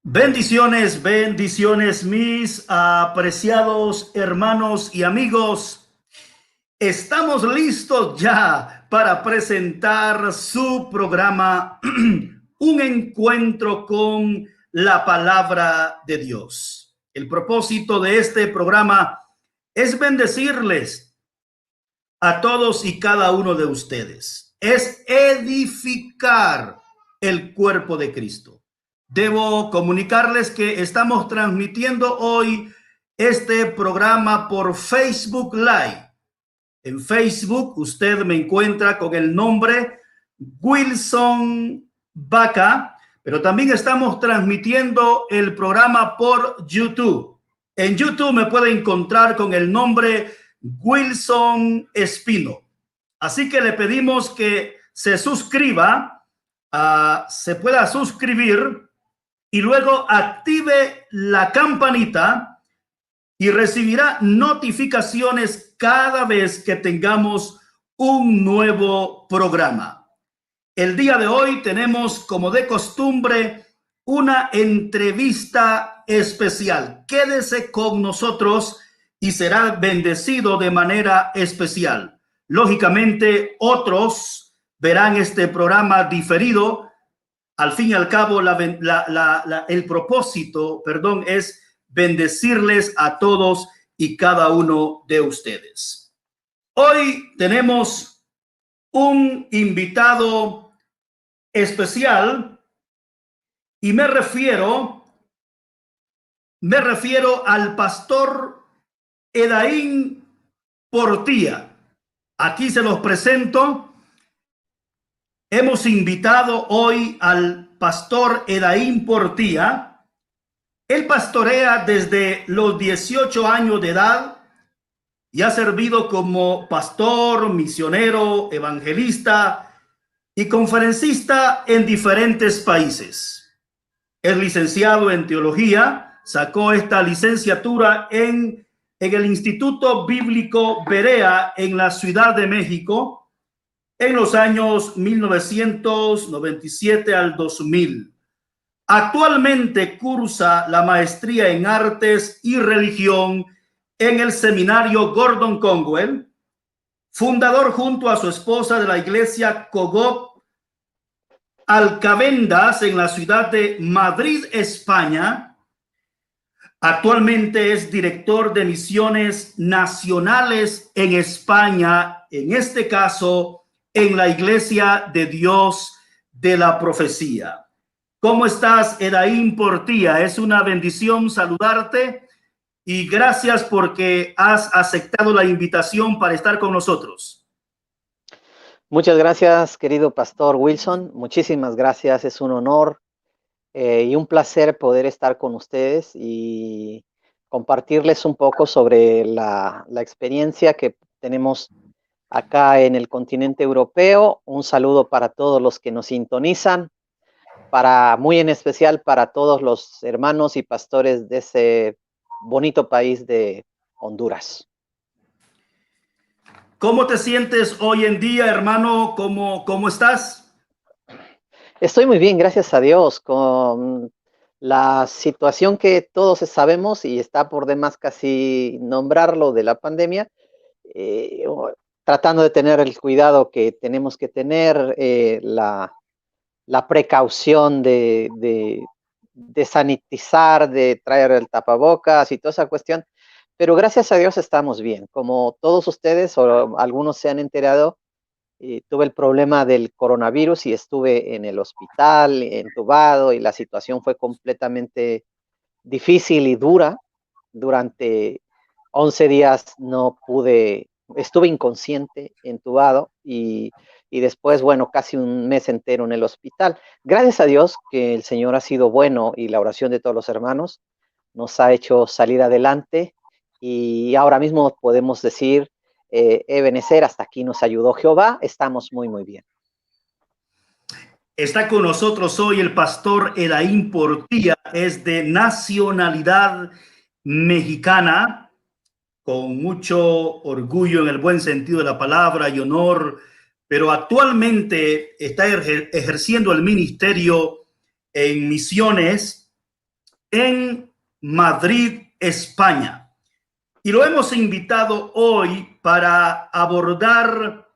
Bendiciones, bendiciones, mis apreciados hermanos y amigos. Estamos listos ya para presentar su programa, Un Encuentro con la Palabra de Dios. El propósito de este programa es bendecirles a todos y cada uno de ustedes. Es edificar el cuerpo de Cristo. Debo comunicarles que estamos transmitiendo hoy este programa por Facebook Live. En Facebook usted me encuentra con el nombre Wilson Vaca, pero también estamos transmitiendo el programa por YouTube. En YouTube me puede encontrar con el nombre Wilson Espino. Así que le pedimos que se suscriba, se pueda suscribir y luego active la campanita y recibirá notificaciones cada vez que tengamos un nuevo programa. El día de hoy tenemos, como de costumbre, una entrevista especial. Quédese con nosotros y será bendecido de manera especial. Lógicamente, otros verán este programa diferido. Al fin y al cabo, el propósito, es bendecirles a todos y cada uno de ustedes. Hoy tenemos un invitado especial y me refiero al pastor Edaín Portía. Aquí se los presento. Hemos invitado hoy al pastor Edaín Portía. Él pastorea desde los 18 años de edad y ha servido como pastor, misionero, evangelista y conferencista en diferentes países. Es licenciado en teología, sacó esta licenciatura en el Instituto Bíblico Berea en la Ciudad de México en los años 1997 al 2000. Actualmente cursa la maestría en artes y religión en el seminario Gordon Conwell, fundador junto a su esposa de la iglesia Cogop Alcabendas en la ciudad de Madrid, España. Actualmente es director de misiones nacionales en España, en este caso en la Iglesia de Dios de la Profecía. ¿Cómo estás, Edaín Portía? Es una bendición saludarte y gracias porque has aceptado la invitación para estar con nosotros. Muchas gracias, querido pastor Wilson. Muchísimas gracias. Es un honor y un placer poder estar con ustedes y compartirles un poco sobre la experiencia que tenemos acá en el continente europeo. Un saludo para todos los que nos sintonizan, muy en especial para todos los hermanos y pastores de ese bonito país de Honduras. ¿Cómo te sientes hoy en día, hermano? ¿Cómo estás? Estoy muy bien, gracias a Dios, con la situación que todos sabemos y está por demás casi nombrarlo de la pandemia, tratando de tener el cuidado que tenemos que tener, la precaución de sanitizar, de traer el tapabocas y toda esa cuestión, pero gracias a Dios estamos bien. Como todos ustedes o algunos se han enterado, tuve el problema del coronavirus y estuve en el hospital, entubado, y la situación fue completamente difícil y dura. Durante 11 días no pude, estuve inconsciente, entubado, y después, bueno, casi un mes entero en el hospital. Gracias a Dios que el Señor ha sido bueno y la oración de todos los hermanos nos ha hecho salir adelante, y ahora mismo podemos decir, Ebenezer, hasta aquí nos ayudó Jehová, estamos muy, muy bien. Está con nosotros hoy el pastor Edaín Portía, es de nacionalidad mexicana, con mucho orgullo en el buen sentido de la palabra y honor, pero actualmente está ejerciendo el ministerio en misiones en Madrid, España. Y lo hemos invitado hoy para abordar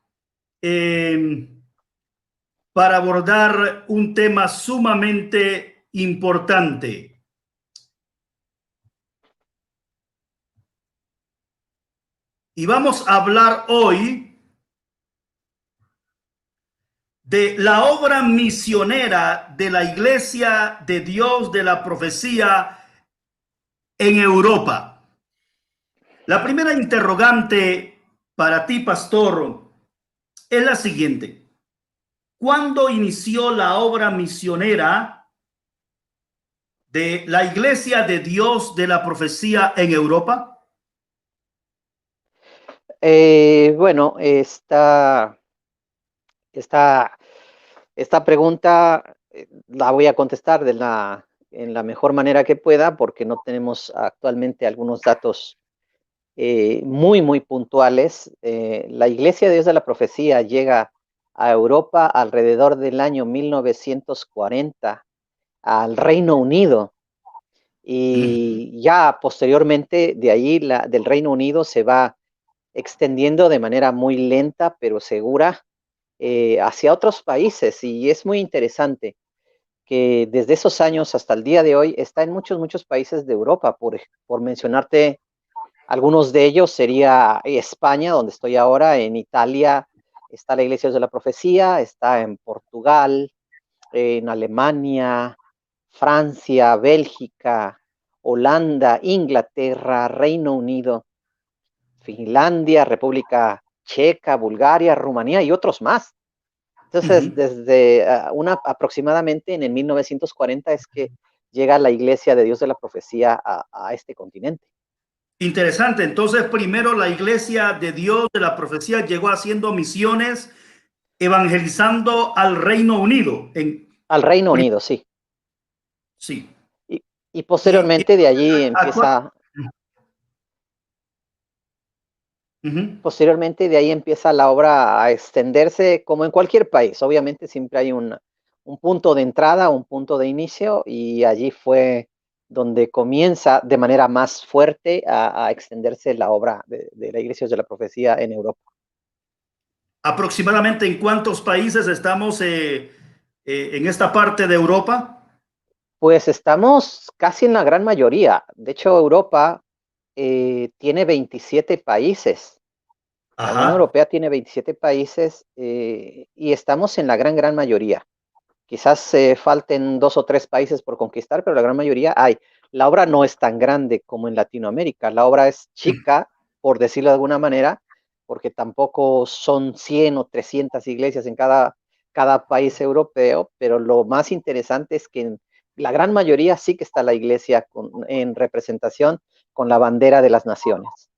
un tema sumamente importante. Y vamos a hablar hoy de la obra misionera de la Iglesia de Dios de la Profecía en Europa. La primera interrogante para ti, pastor, es la siguiente. ¿Cuándo inició la obra misionera de la Iglesia de Dios de la Profecía en Europa? Bueno, esta pregunta la voy a contestar en la mejor manera que pueda, porque no tenemos actualmente algunos datos muy puntuales. La Iglesia de Dios de la Profecía llega a Europa alrededor del año 1940, al Reino Unido, y ya posteriormente de ahí, del Reino Unido, se va extendiendo de manera muy lenta pero segura hacia otros países, y es muy interesante que desde esos años hasta el día de hoy está en muchos países de Europa. Por mencionarte algunos de ellos, sería España, donde estoy ahora. En Italia está la Iglesia de la Profecía, está en Portugal, en Alemania, Francia, Bélgica, Holanda, Inglaterra, Reino Unido, Finlandia, República Checa, Bulgaria, Rumanía y otros más. Entonces, desde aproximadamente en el 1940 es que llega la Iglesia de Dios de la Profecía a este continente. Interesante. Entonces, primero la Iglesia de Dios de la Profecía llegó haciendo misiones, evangelizando al Reino Unido. Al Reino Unido, sí. Sí. Y posteriormente de allí empieza... Posteriormente de ahí empieza la obra a extenderse, como en cualquier país. Obviamente siempre hay un punto de entrada, un punto de inicio, y allí fue donde comienza de manera más fuerte a extenderse la obra de la Iglesia de la Profecía en Europa. ¿Aproximadamente en cuántos países estamos en esta parte de Europa? Pues estamos casi en la gran mayoría. De hecho, Europa tiene 27 países. La Unión Ajá. Europea tiene 27 países y estamos en la gran mayoría. Quizás falten 2 o 3 países por conquistar, pero la gran mayoría hay. La obra no es tan grande como en Latinoamérica. La obra es chica, por decirlo de alguna manera, porque tampoco son 100 o 300 iglesias en cada país europeo, pero lo más interesante es que en la gran mayoría sí que está la iglesia en representación con la bandera de las naciones.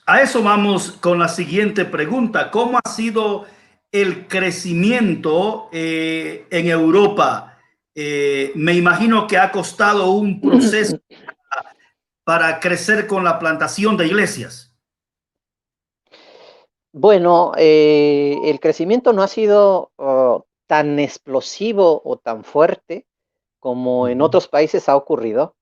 A eso vamos con la siguiente pregunta. ¿Cómo ha sido el crecimiento en Europa? Me imagino que ha costado un proceso para crecer con la plantación de iglesias. Bueno, el crecimiento no ha sido tan explosivo o tan fuerte como en otros países ha ocurrido,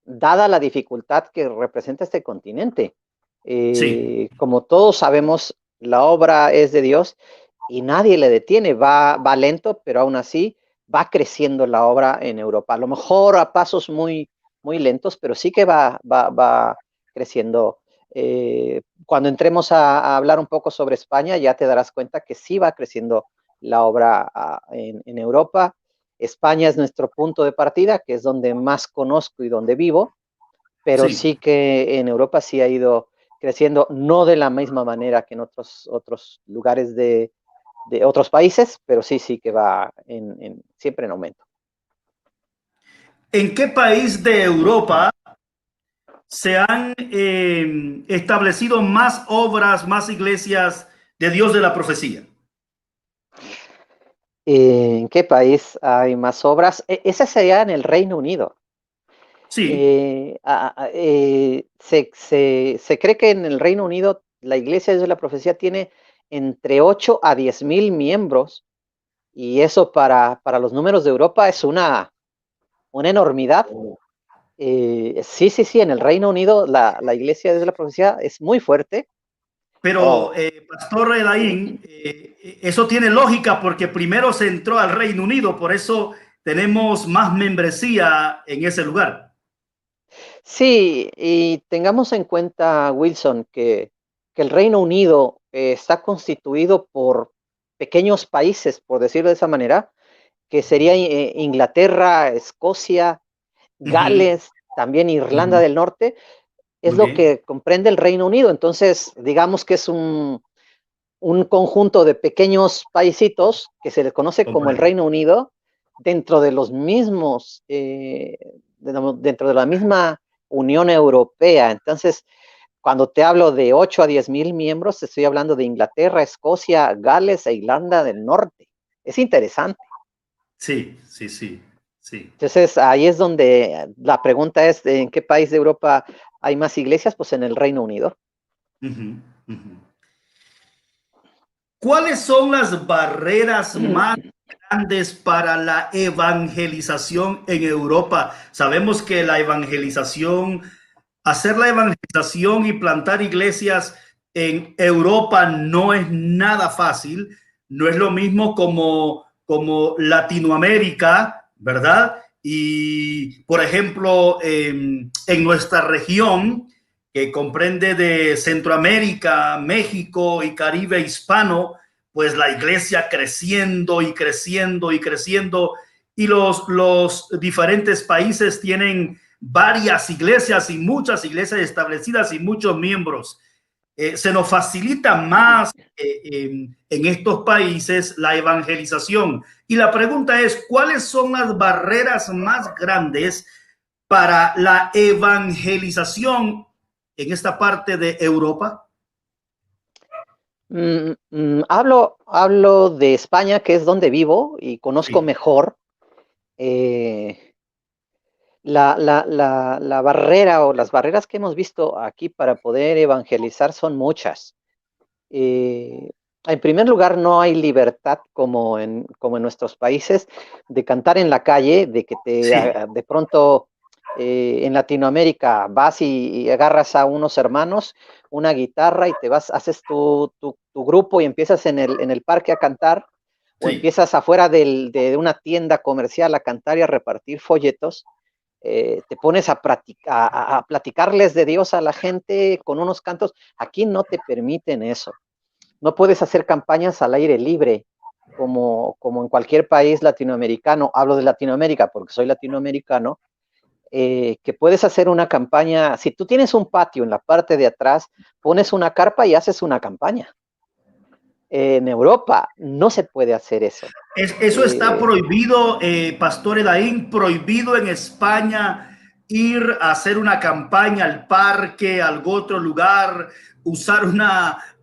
dada la dificultad que representa este continente. Sí. Como todos sabemos, la obra es de Dios y nadie le detiene. Va lento, pero aún así va creciendo la obra en Europa. A lo mejor a pasos muy lentos, pero sí que va creciendo. Cuando entremos a hablar un poco sobre España, ya te darás cuenta que sí va creciendo la obra en Europa. España es nuestro punto de partida, que es donde más conozco y donde vivo, pero sí que en Europa sí ha ido creciendo, no de la misma manera que en otros lugares de otros países, pero sí que va siempre en aumento. ¿En qué país de Europa se han establecido más obras, más iglesias de Dios de la Profecía? ¿En qué país hay más obras? Esa sería en el Reino Unido. Sí. Se cree que en el Reino Unido la Iglesia de la Profecía tiene entre 8 a 10 mil miembros, y eso para los números de Europa es una una enormidad. Sí, en el Reino Unido la Iglesia de la Profecía es muy fuerte. Pero, Pastor Elaín, eso tiene lógica porque primero se entró al Reino Unido, por eso tenemos más membresía en ese lugar. Sí, y tengamos en cuenta, Wilson, que el Reino Unido está constituido por pequeños países, por decirlo de esa manera, que sería Inglaterra, Escocia, Ujú, Gales, también Irlanda ujú. del Norte, es Muy lo bien. que comprende el Reino Unido. Entonces, digamos que es un conjunto de pequeños paisitos que se les conoce como el Comprendo. Reino Unido, dentro de los mismos, dentro de la misma Unión Europea. Entonces, cuando te hablo de 8 a 10 mil miembros, te estoy hablando de Inglaterra, Escocia, Gales e Irlanda del Norte. Es interesante. Sí, sí, sí, sí. Entonces, ahí es donde la pregunta es, ¿en qué país de Europa hay más iglesias? Pues en el Reino Unido. Ujú, ujú. ¿Cuáles son las barreras más grandes para la evangelización en Europa? Sabemos que la evangelización, hacer la evangelización y plantar iglesias en Europa no es nada fácil. No es lo mismo como Latinoamérica, ¿verdad? Y, por ejemplo, en nuestra región, que comprende de Centroamérica, México y Caribe hispano, pues la iglesia creciendo y creciendo y creciendo, y los diferentes países tienen varias iglesias y muchas iglesias establecidas y muchos miembros. Se nos facilita más en estos países la evangelización. Y la pregunta es, ¿cuáles son las barreras más grandes para la evangelización en esta parte de Europa? Hablo de España, que es donde vivo y conozco Sí, mejor. eh, la barrera o las barreras que hemos visto aquí para poder evangelizar son muchas. Eh, en primer lugar, no hay libertad como en nuestros países de cantar en la calle, de que sí, de pronto en Latinoamérica vas y agarras a unos hermanos una guitarra y te vas, haces tu grupo y empiezas en el parque a cantar, o sí. empiezas afuera de una tienda comercial a cantar y a repartir folletos. Te pones a platicarles de Dios a la gente con unos cantos. Aquí no te permiten eso. No puedes hacer campañas al aire libre, como en cualquier país latinoamericano. Hablo de Latinoamérica porque soy latinoamericano. Que puedes hacer una campaña. Si tú tienes un patio en la parte de atrás, pones una carpa y haces una campaña. En Europa no se puede hacer eso. Eso está Eh, prohibido, Pastor Edaín, prohibido en España ir a hacer una campaña al parque, a algún otro lugar, usar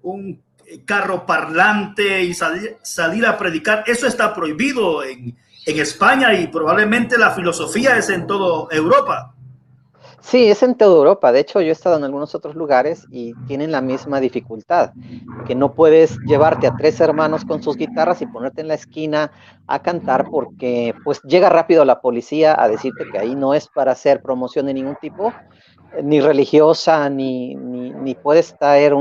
un carro parlante y salir a predicar. Eso está prohibido en España y probablemente la filosofía es en toda Europa. Sí, es en toda Europa. De hecho, yo he estado en algunos otros lugares y tienen la misma dificultad, que no puedes llevarte a tres hermanos con sus guitarras y ponerte en la esquina a cantar porque pues llega rápido la policía a decirte que ahí no es para hacer promoción de ningún tipo, ni religiosa, ni puedes traer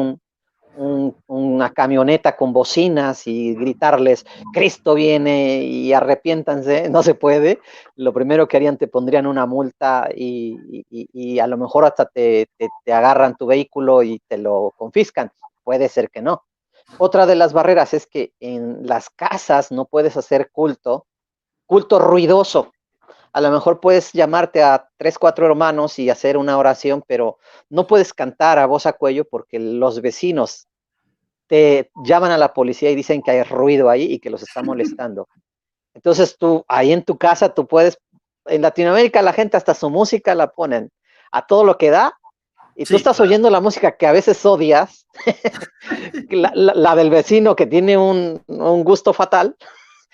una camioneta con bocinas y gritarles, Cristo viene y arrepiéntanse, no se puede. Lo primero que harían, te pondrían una multa y a lo mejor hasta te agarran tu vehículo y te lo confiscan. Puede ser que no. Otra de las barreras es que en las casas no puedes hacer culto ruidoso. A lo mejor puedes llamarte a tres, cuatro hermanos y hacer una oración, pero no puedes cantar a voz a cuello porque los vecinos te llaman a la policía y dicen que hay ruido ahí y que los está molestando. Entonces tú, ahí en tu casa, tú puedes, en Latinoamérica la gente hasta su música la ponen a todo lo que da y tú Sí, estás claro. oyendo la música que a veces odias, la del vecino que tiene un gusto fatal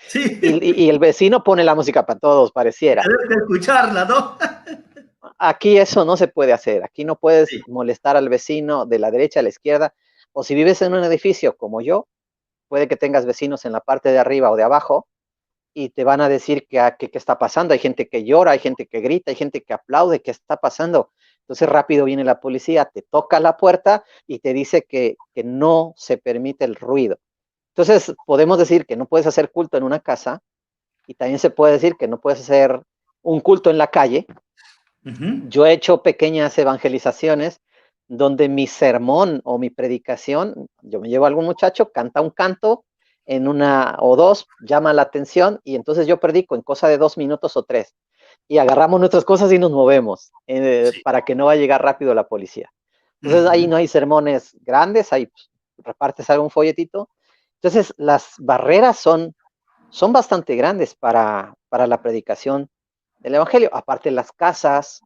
Sí, y el vecino pone la música para todos, pareciera. tener que escucharla, ¿no? Aquí eso no se puede hacer, aquí no puedes Sí, molestar al vecino de la derecha a la izquierda, o si vives en un edificio como yo, puede que tengas vecinos en la parte de arriba o de abajo, y te van a decir qué está pasando. Hay gente que llora, hay gente que grita, hay gente que aplaude, ¿qué está pasando? Entonces rápido viene la policía, te toca la puerta y te dice que no se permite el ruido. Entonces podemos decir que no puedes hacer culto en una casa y también se puede decir que no puedes hacer un culto en la calle. Yo he hecho pequeñas evangelizaciones donde mi sermón o mi predicación, yo me llevo a algún muchacho, canta un canto en una o dos, llama la atención y entonces yo predico en cosa de 2 minutos o 3 y agarramos nuestras cosas y nos movemos Sí. para que no va a llegar rápido la policía. Entonces ahí no hay sermones grandes, ahí repartes algún folletito. Entonces las barreras son bastante grandes para la predicación del evangelio. Aparte, las casas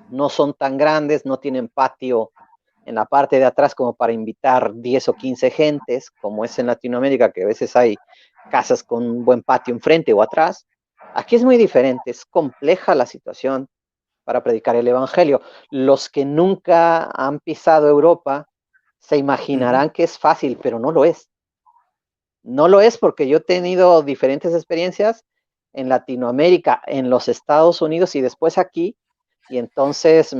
no son tan grandes, no tienen patio en la parte de atrás como para invitar 10 o 15 gentes, como es en Latinoamérica, que a veces hay casas con un buen patio enfrente o atrás. Aquí es muy diferente, es compleja la situación para predicar el evangelio. Los que nunca han pisado Europa se imaginarán que es fácil, pero no lo es. No lo es porque yo he tenido diferentes experiencias en Latinoamérica, en los Estados Unidos y después aquí, y entonces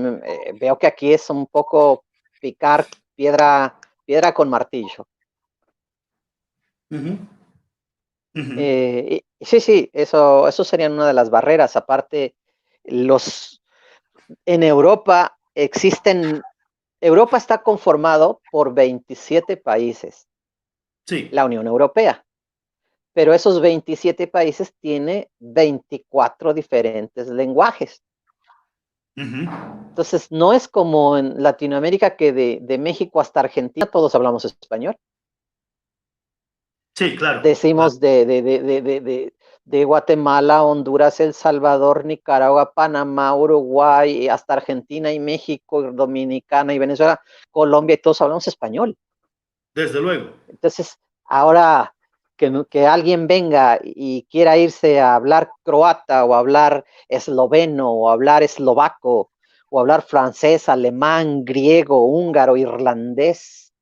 veo que aquí es un poco picar piedra con martillo. Sí, eso serían una de las barreras. Aparte, en Europa Europa está conformado por 27 países, Sí. la Unión Europea. Pero esos 27 países tienen 24 diferentes lenguajes. Entonces, no es como en Latinoamérica que de México hasta Argentina todos hablamos español. Sí, claro. Decimos de Guatemala, Honduras, El Salvador, Nicaragua, Panamá, Uruguay, hasta Argentina y México, Dominicana y Venezuela, Colombia, y todos hablamos español. Desde luego. Entonces, ahora que alguien venga y quiera irse a hablar croata o hablar esloveno o hablar eslovaco o hablar francés, alemán, griego, húngaro, irlandés,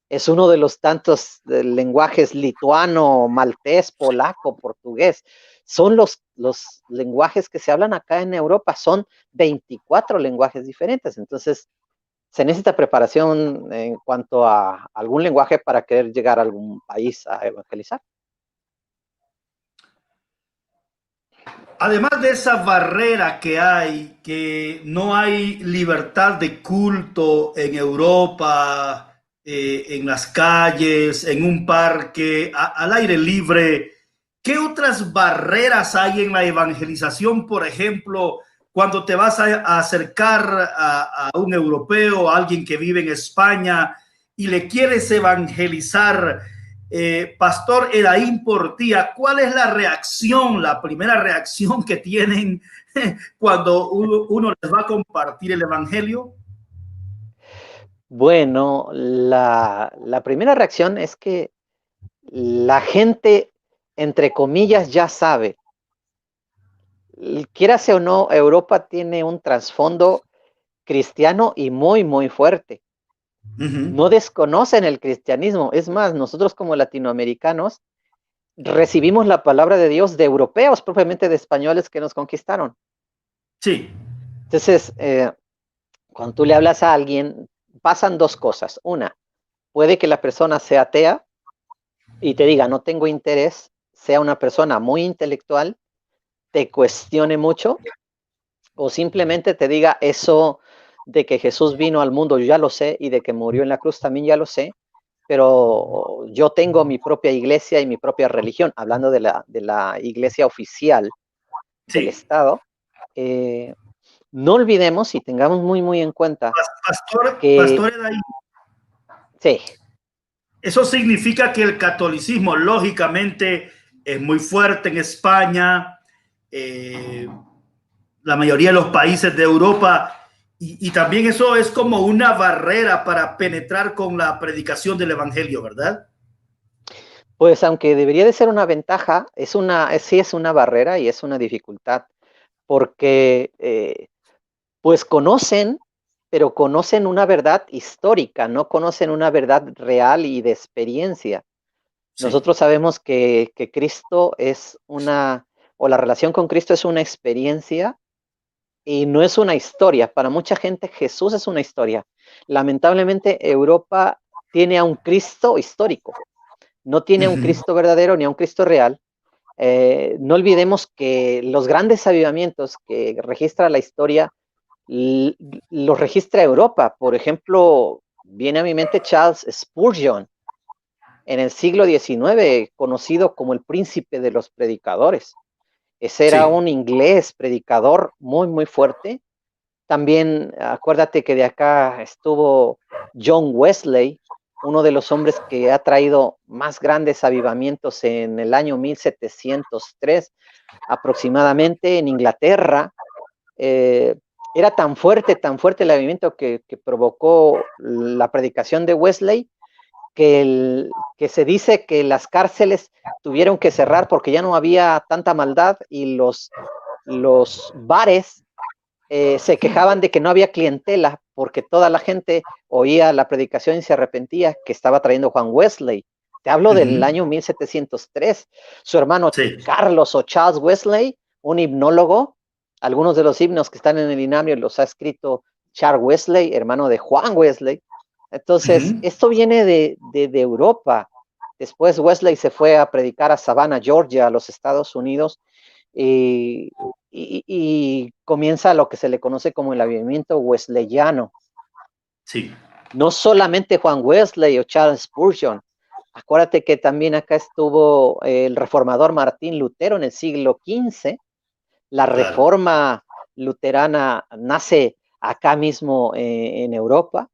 es uno de los tantos lenguajes lituano, maltés, polaco, portugués. Son los lenguajes que se hablan acá en Europa, son 24 lenguajes diferentes. Entonces, se necesita preparación en cuanto a algún lenguaje para querer llegar a algún país a evangelizar. Además de esa barrera que hay, que no hay libertad de culto en Europa, en las calles, en un parque, al aire libre, ¿qué otras barreras hay en la evangelización? Por ejemplo, cuando te vas a acercar a un europeo, a alguien que vive en España y le quieres evangelizar, Pastor Edaín Portía, ¿cuál es la reacción, la primera reacción que tienen cuando uno les va a compartir el evangelio? Bueno, la primera reacción es que la gente, entre comillas, ya sabe. Quierase o no, Europa tiene un trasfondo cristiano y muy, muy fuerte. No desconocen el cristianismo. Es más, nosotros como latinoamericanos recibimos la palabra de Dios de europeos, propiamente de españoles que nos conquistaron. Sí. Entonces, cuando tú le hablas a alguien, pasan dos cosas. Una, puede que la persona sea atea y te diga, no tengo interés, sea una persona muy intelectual, te cuestione mucho, o simplemente te diga eso de que Jesús vino al mundo, yo ya lo sé, y de que murió en la cruz también ya lo sé, pero yo tengo mi propia iglesia y mi propia religión, hablando de la iglesia oficial del Sí. Estado. No olvidemos y tengamos muy, muy en cuenta que Pastor Edaín, sí, eso significa que el catolicismo, lógicamente, es muy fuerte en España, la mayoría de los países de Europa, y también eso es como una barrera para penetrar con la predicación del evangelio, ¿verdad? pues aunque debería de ser una ventaja, sí es una barrera y es una dificultad, porque pues conocen, pero conocen una verdad histórica, no conocen una verdad real y de experiencia. Sí. Nosotros sabemos que Cristo es o la relación con Cristo es una experiencia y no es una historia. Para mucha gente Jesús es una historia. Lamentablemente Europa tiene a un Cristo histórico, no tiene a un Ujú. Cristo verdadero ni a un Cristo real. No olvidemos que los grandes avivamientos que registra la historia los registra Europa. Por ejemplo, viene a mi mente Charles Spurgeon en el siglo XIX, conocido como el príncipe de los predicadores. Ese era Sí, un inglés predicador muy, muy fuerte. También acuérdate que de acá estuvo John Wesley, uno de los hombres que ha traído más grandes avivamientos en el año 1703 aproximadamente en Inglaterra. Eh, Era tan fuerte el avivamiento que provocó la predicación de Wesley que se dice que las cárceles tuvieron que cerrar porque ya no había tanta maldad y los bares se quejaban de que no había clientela porque toda la gente oía la predicación y se arrepentía que estaba trayendo Juan Wesley. Te hablo del ujú, año 1703. Su hermano sí, Carlos o Charles Wesley, un hipnólogo, algunos de los himnos que están en el inario los ha escrito Charles Wesley, hermano de Juan Wesley. Entonces, ujú, esto viene de Europa. Después Wesley se fue a predicar a Savannah, Georgia, a los Estados Unidos, y, y comienza lo que se le conoce como el avivamiento wesleyano. sí, No solamente Juan Wesley o Charles Spurgeon. Acuérdate que también acá estuvo el reformador Martín Lutero en el siglo XV. La claro. reforma luterana nace acá mismo en Europa.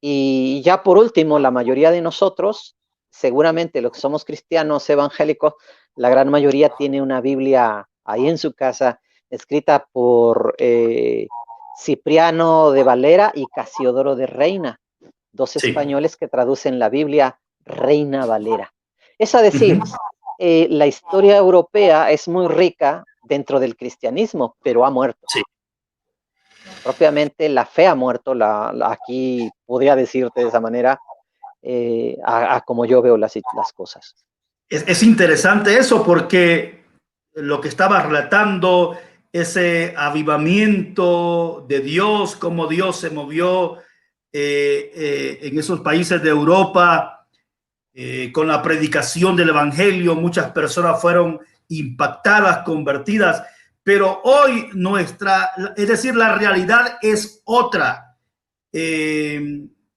Y ya por último, la mayoría de nosotros, seguramente los que somos cristianos evangélicos, la gran mayoría tiene una Biblia ahí en su casa, escrita por Cipriano de Valera y Casiodoro de Reina, dos Sí. españoles que traducen la Biblia Reina Valera. Es a decir, Ujú. la historia europea es muy rica dentro del cristianismo, pero ha muerto. Sí. Propiamente la fe ha muerto, aquí podría decirte de esa manera, a como yo veo las cosas. Es interesante eso porque lo que estaba relatando, ese avivamiento de Dios, cómo Dios se movió en esos países de Europa con la predicación del Evangelio, muchas personas fueron impactadas, convertidas, pero hoy es decir, la realidad es otra.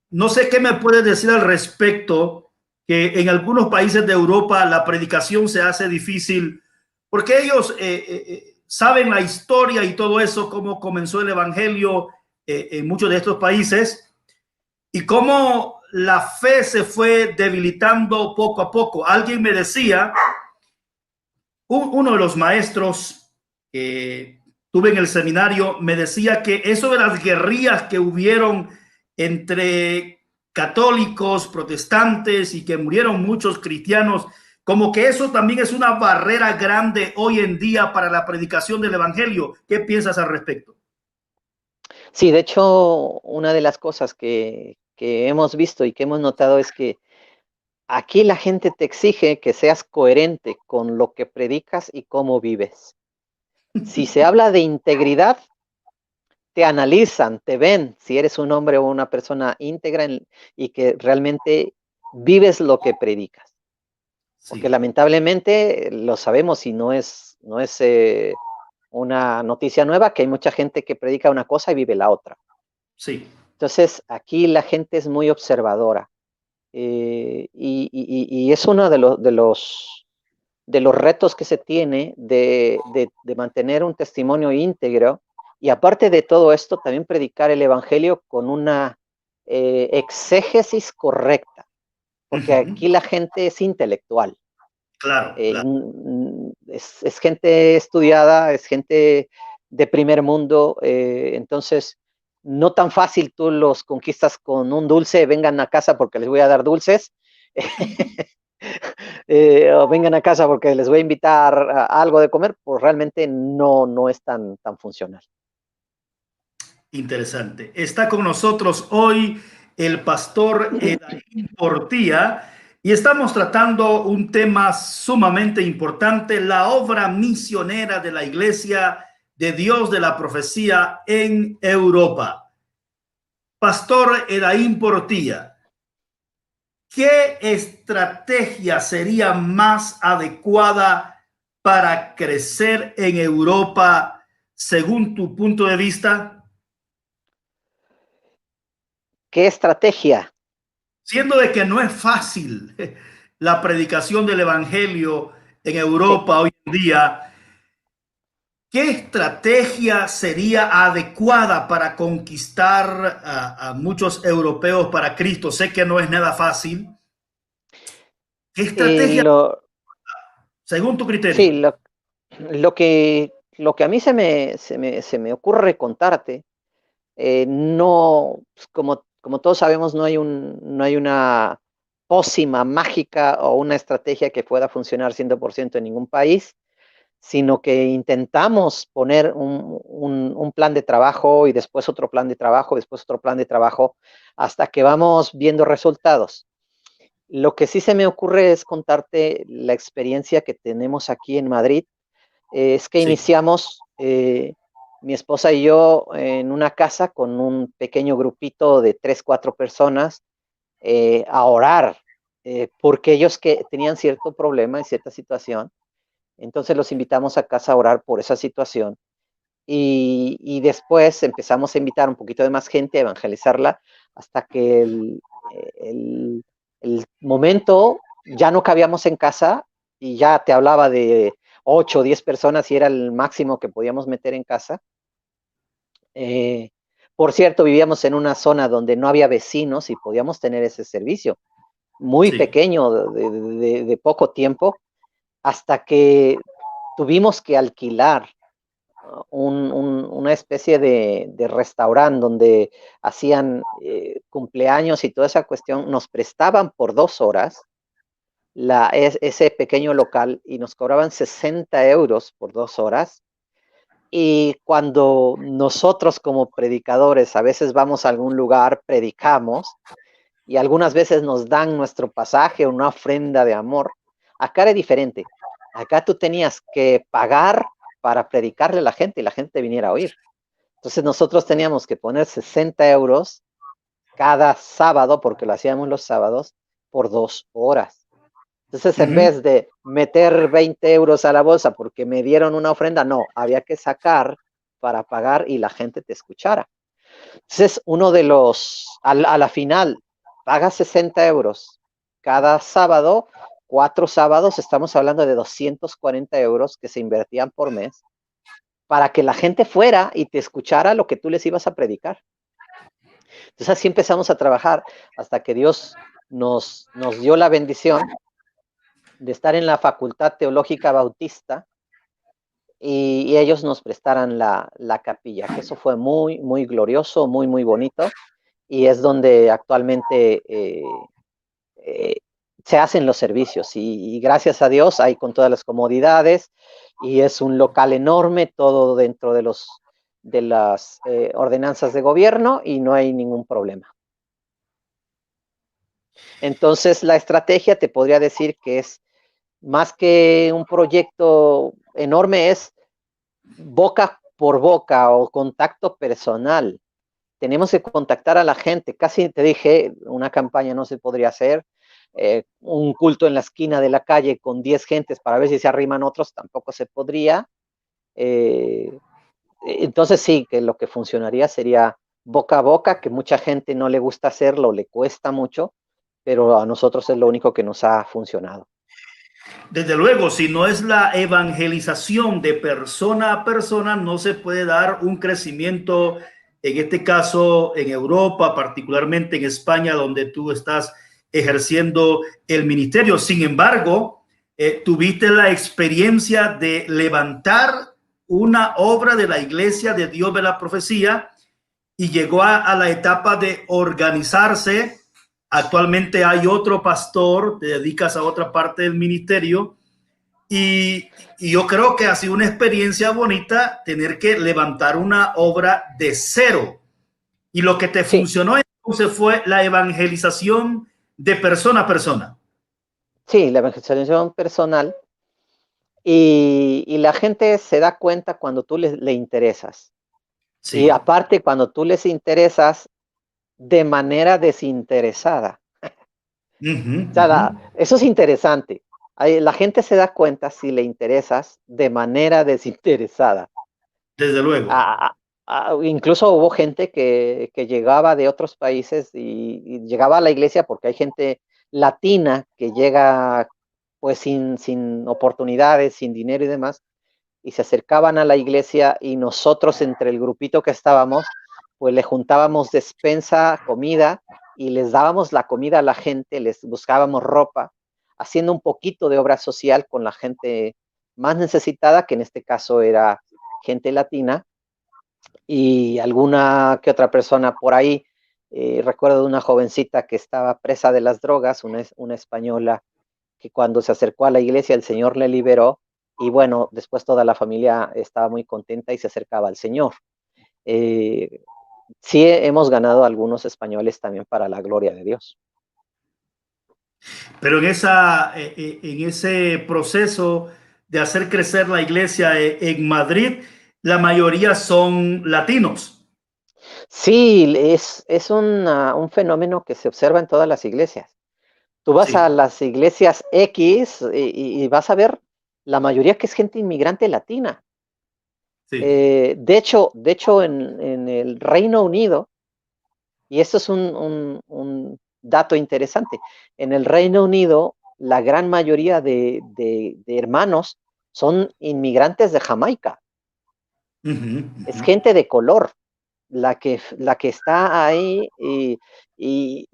No sé qué me puedes decir al respecto, que en algunos países de Europa la predicación se hace difícil porque ellos saben la historia y todo eso, cómo comenzó el Evangelio en muchos de estos países y cómo la fe se fue debilitando poco a poco. Alguien me decía, uno de los maestros que tuve en el seminario, me decía que eso de las guerrillas que hubieron entre católicos, protestantes y que murieron muchos cristianos, como que eso también es una barrera grande hoy en día para la predicación del evangelio. ¿Qué piensas al respecto? Sí, de hecho, una de las cosas que hemos visto y que hemos notado es que aquí la gente te exige que seas coherente con lo que predicas y cómo vives. Si se habla de integridad, te analizan, te ven si eres un hombre o una persona íntegra y que realmente vives lo que predicas. Porque Sí, lamentablemente lo sabemos y no es una noticia nueva que hay mucha gente que predica una cosa y vive la otra. sí. Entonces, aquí la gente es muy observadora y es uno de los retos que se tiene de mantener un testimonio íntegro y aparte de todo esto, también predicar el Evangelio con una exégesis correcta, Uh porque -huh. aquí la gente es intelectual. Claro, claro. Es gente estudiada, es gente de primer mundo, entonces no tan fácil tú los conquistas con un dulce, vengan a casa porque les voy a dar dulces, o vengan a casa porque les voy a invitar a algo de comer, pues realmente no es tan funcional. Interesante. Está con nosotros hoy el pastor Edaín Portía. Y estamos tratando un tema sumamente importante, la obra misionera de la Iglesia de Dios de la Profecía en Europa. Pastor Edaín Portilla, ¿qué estrategia sería más adecuada para crecer en Europa según tu punto de vista? ¿Qué estrategia? Siendo de que no es fácil la predicación del evangelio en Sí. Europa hoy en día, ¿qué estrategia sería adecuada para conquistar a muchos europeos para Cristo? Sé que no es nada fácil. ¿Qué Eh, estrategia, lo, según tu sí, criterio? lo que a mí se me ocurre contarte, no, pues, como todos sabemos, no hay una pócima mágica o una estrategia que pueda funcionar 100% en ningún país, sino que intentamos poner un plan de trabajo y después otro plan de trabajo, después otro plan de trabajo, hasta que vamos viendo resultados. Lo que sí se me ocurre es contarte la experiencia que tenemos aquí en Madrid. Es que Sí, iniciamos, mi esposa y yo, en una casa con un pequeño grupito de 3, 4 personas, a orar, porque ellos que tenían cierto problema en cierta situación. Entonces los invitamos a casa a orar por esa situación. Y después empezamos a invitar un poquito de más gente, a evangelizarla, hasta que el, el momento ya no cabíamos en casa y ya te hablaba de 8 o 10 personas y era el máximo que podíamos meter en casa. Eh, por cierto, vivíamos en una zona donde no había vecinos y podíamos tener ese servicio muy sí. pequeño, de poco tiempo, hasta que tuvimos que alquilar una especie de restaurante donde hacían cumpleaños y toda esa cuestión. Nos prestaban por 2 horas ese pequeño local y nos cobraban 60 euros por 2 horas. Y cuando nosotros como predicadores a veces vamos a algún lugar, predicamos y algunas veces nos dan nuestro pasaje o una ofrenda de amor, acá era diferente. Acá tú tenías que pagar para predicarle a la gente y la gente viniera a oír. Entonces nosotros teníamos que poner 60 euros cada sábado, porque lo hacíamos los sábados, por 2 horas. Entonces, en Ujú. vez de meter 20 euros a la bolsa porque me dieron una ofrenda, no, había que sacar para pagar y la gente te escuchara. Entonces, uno de a la final, paga 60 euros cada sábado, 4 sábados, estamos hablando de 240 euros que se invertían por mes para que la gente fuera y te escuchara lo que tú les ibas a predicar. Entonces así empezamos a trabajar hasta que Dios nos dio la bendición de estar en la Facultad Teológica Bautista y ellos nos prestaran la capilla, que eso fue muy, muy glorioso, muy, muy bonito, y es donde actualmente eh, se hacen los servicios y gracias a Dios hay con todas las comodidades y es un local enorme, todo dentro de las ordenanzas de gobierno y no hay ningún problema. Entonces, la estrategia te podría decir que es más que un proyecto enorme, es boca por boca o contacto personal. Tenemos que contactar a la gente. Casi te dije, una campaña no se podría hacer. Un culto en la esquina de la calle con 10 gentes para ver si se arriman otros, tampoco se podría. Eh, entonces sí, que lo que funcionaría sería boca a boca, que mucha gente no le gusta hacerlo, le cuesta mucho, pero a nosotros es lo único que nos ha funcionado. Desde luego, si no es la evangelización de persona a persona, no se puede dar un crecimiento, en este caso en Europa, particularmente en España, donde tú estás ejerciendo el ministerio. Sin embargo, tuviste la experiencia de levantar una obra de la Iglesia de Dios de la Profecía y llegó a la etapa de organizarse. Actualmente hay otro pastor, te dedicas a otra parte del ministerio y yo creo que ha sido una experiencia bonita tener que levantar una obra de cero. Y lo que te Sí, funcionó entonces fue la evangelización de persona a persona. Sí, la evangelización personal. Y la gente se da cuenta cuando tú le interesas. Y Sí. aparte, cuando tú les interesas de manera desinteresada. Ujú, O sea, ujú. eso es interesante. La gente se da cuenta si le interesas de manera desinteresada. Desde luego. A- Incluso hubo gente que llegaba de otros países y llegaba a la iglesia porque hay gente latina que llega pues sin oportunidades, sin dinero y demás, y se acercaban a la iglesia y nosotros entre el grupito que estábamos, pues le juntábamos despensa, comida y les dábamos la comida a la gente, les buscábamos ropa, haciendo un poquito de obra social con la gente más necesitada, que en este caso era gente latina, y alguna que otra persona por ahí. Recuerdo de una jovencita que estaba presa de las drogas, una española, que cuando se acercó a la iglesia el Señor le liberó y bueno, después toda la familia estaba muy contenta y se acercaba al Señor. Eh, sí hemos ganado algunos españoles también para la gloria de Dios. Pero en ese proceso de hacer crecer la iglesia en Madrid, la mayoría son latinos. Sí, es un fenómeno que se observa en todas las iglesias. Tú vas a Sí, las iglesias X y vas a ver la mayoría que es gente inmigrante latina. sí. De hecho en el Reino Unido, y esto es un dato interesante, en el Reino Unido la gran mayoría de hermanos son inmigrantes de Jamaica, Ujú, es ujú. gente de color la que está ahí y, y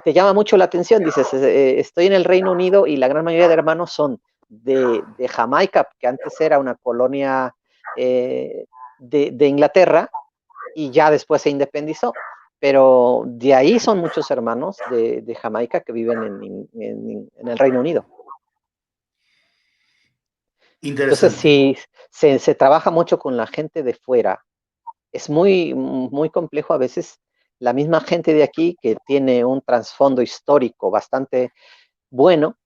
te llama mucho la atención, dices, estoy en el Reino Unido y la gran mayoría de hermanos son de Jamaica, que antes era una colonia de Inglaterra y ya después se independizó, pero de ahí son muchos hermanos de Jamaica que viven en el Reino Unido. Entonces, Interesante. si se trabaja mucho con la gente de fuera, es muy complejo a veces la misma gente de aquí que tiene un trasfondo histórico bastante bueno,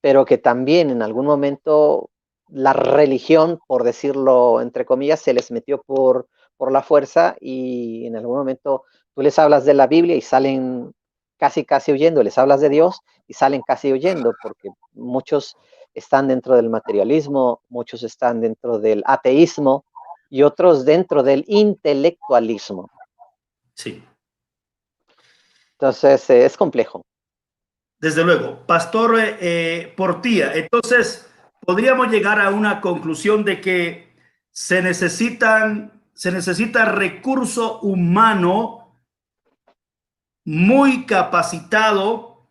pero que también en algún momento la religión, por decirlo entre comillas, se les metió por la fuerza y en algún momento tú les hablas de la Biblia y salen casi huyendo, les hablas de Dios y salen casi huyendo porque muchos están dentro del materialismo, muchos están dentro del ateísmo y otros dentro del intelectualismo. Sí, Entonces, es complejo. desde luego. Pastor Portía, entonces podríamos llegar a una conclusión de que se necesita recurso humano muy capacitado